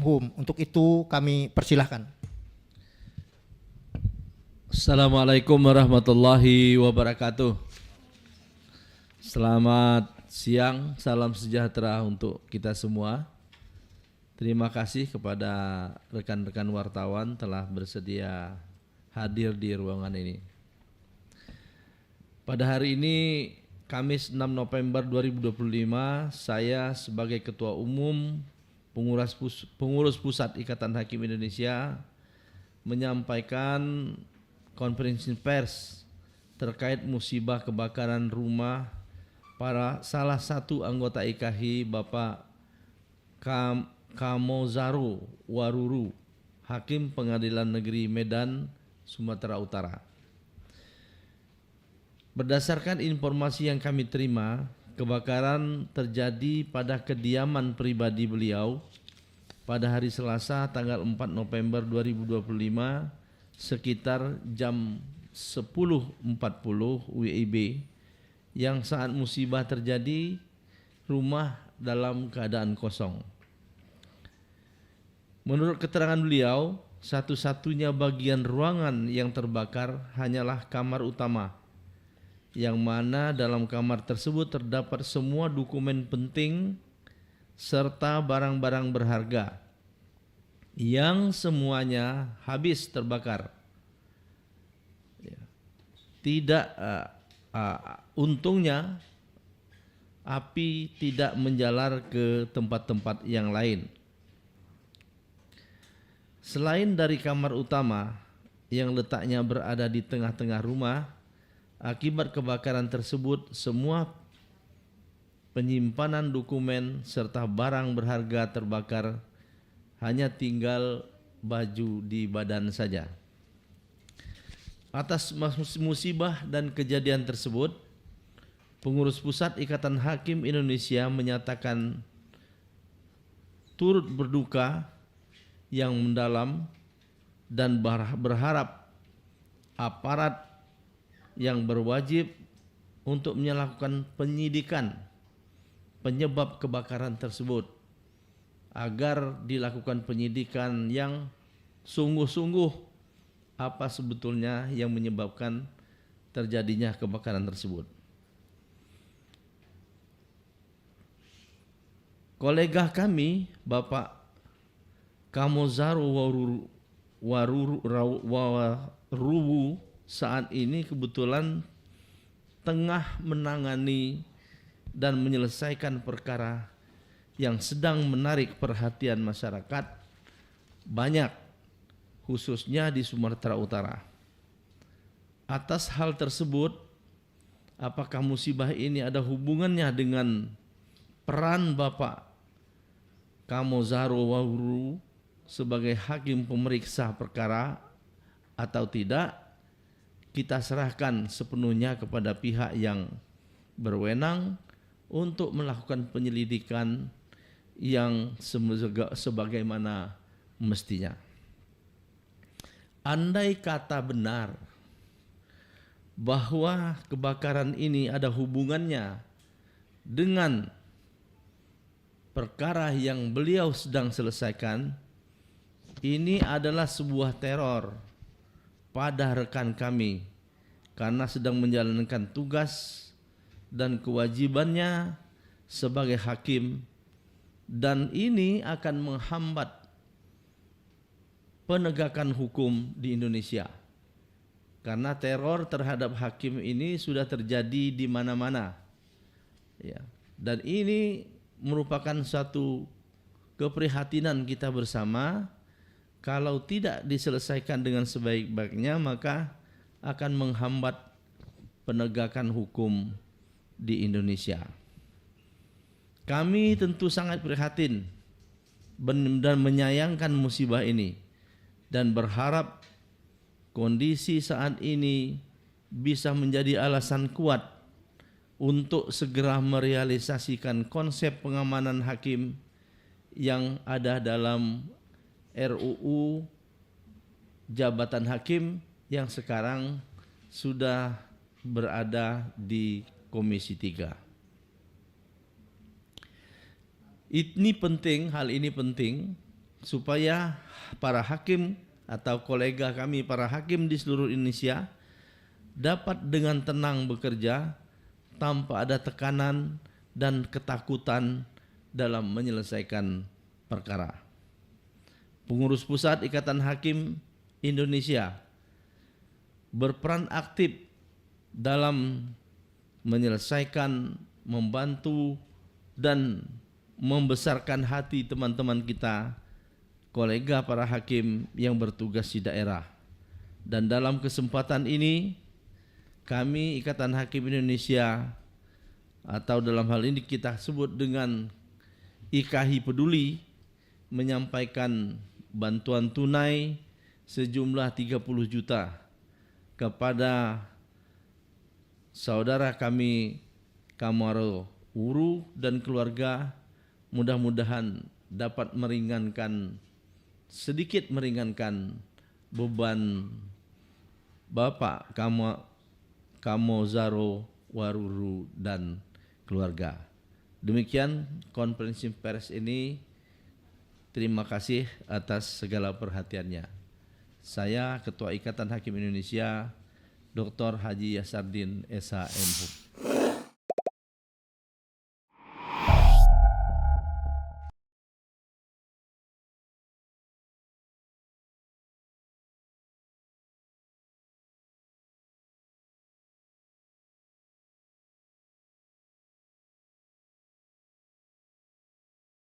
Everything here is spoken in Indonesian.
Menkumham. Untuk itu kami persilahkan. Assalamualaikum warahmatullahi wabarakatuh. Selamat siang, salam sejahtera untuk kita semua. Terima kasih kepada rekan-rekan wartawan telah bersedia hadir di ruangan ini. Pada hari ini, Kamis 6 November 2025, saya sebagai Ketua Umum Pengurus Pusat Ikatan Hakim Indonesia menyampaikan konferensi pers terkait musibah kebakaran rumah para salah satu anggota IKAHI, Bapak Kamozaro Waruru, Hakim Pengadilan Negeri Medan, Sumatera Utara. Berdasarkan informasi yang kami terima, kebakaran terjadi pada kediaman pribadi beliau pada hari Selasa tanggal 4 November 2025 sekitar jam 10.40 WIB, yang saat musibah terjadi rumah dalam keadaan kosong. Menurut keterangan beliau, satu-satunya bagian ruangan yang terbakar hanyalah kamar utama, yang mana dalam kamar tersebut terdapat semua dokumen penting serta barang-barang berharga yang semuanya habis terbakar. Untungnya api tidak menjalar ke tempat-tempat yang lain. Selain dari kamar utama yang letaknya berada di tengah-tengah rumah, akibat kebakaran tersebut semua penyimpanan dokumen serta barang berharga terbakar, hanya tinggal baju di badan saja. Atas musibah dan kejadian tersebut, Pengurus Pusat Ikatan Hakim Indonesia menyatakan turut berduka yang mendalam dan berharap aparat yang berwajib untuk melakukan penyidikan penyebab kebakaran tersebut, agar dilakukan penyidikan yang sungguh-sungguh apa sebetulnya yang menyebabkan terjadinya kebakaran tersebut. Kolega kami, Bapak Kamozaro Waruru saat ini kebetulan tengah menangani dan menyelesaikan perkara yang sedang menarik perhatian masyarakat banyak, khususnya di Sumatera Utara. Atas hal tersebut, apakah musibah ini ada hubungannya dengan peran Bapak Kamozaro Waruru sebagai hakim pemeriksa perkara atau tidak, kita serahkan sepenuhnya kepada pihak yang berwenang untuk melakukan penyelidikan yang sebagaimana mestinya. Andai kata benar bahwa kebakaran ini ada hubungannya dengan perkara yang beliau sedang selesaikan, ini adalah sebuah teror pada rekan kami karena sedang menjalankan tugas dan kewajibannya sebagai hakim, dan ini akan menghambat penegakan hukum di Indonesia karena teror terhadap hakim ini sudah terjadi di mana-mana, ya. Dan ini merupakan satu keprihatinan kita bersama. Kalau tidak diselesaikan dengan sebaik-baiknya, maka akan menghambat penegakan hukum di Indonesia. Kami tentu sangat prihatin dan menyayangkan musibah ini, dan berharap kondisi saat ini bisa menjadi alasan kuat untuk segera merealisasikan konsep pengamanan hakim yang ada dalam RUU Jabatan Hakim yang sekarang sudah berada di Komisi 3. Hal ini penting supaya para hakim atau kolega kami para hakim di seluruh Indonesia dapat dengan tenang bekerja tanpa ada tekanan dan ketakutan dalam menyelesaikan perkara. Pengurus Pusat Ikatan Hakim Indonesia berperan aktif dalam menyelesaikan, membantu, dan membesarkan hati teman-teman kita, kolega para hakim yang bertugas di daerah. Dan dalam kesempatan ini, kami Ikatan Hakim Indonesia, atau dalam hal ini kita sebut dengan IKHI Peduli, menyampaikan bantuan tunai sejumlah 30 juta kepada saudara kami Kamaro Uru dan keluarga, mudah-mudahan dapat sedikit meringankan beban Bapak Kamozaro Waruru dan keluarga. Demikian konferensi pers ini. Terima kasih atas segala perhatiannya. Saya Ketua Ikatan Hakim Indonesia, Dr. Haji Yasardin SH.M.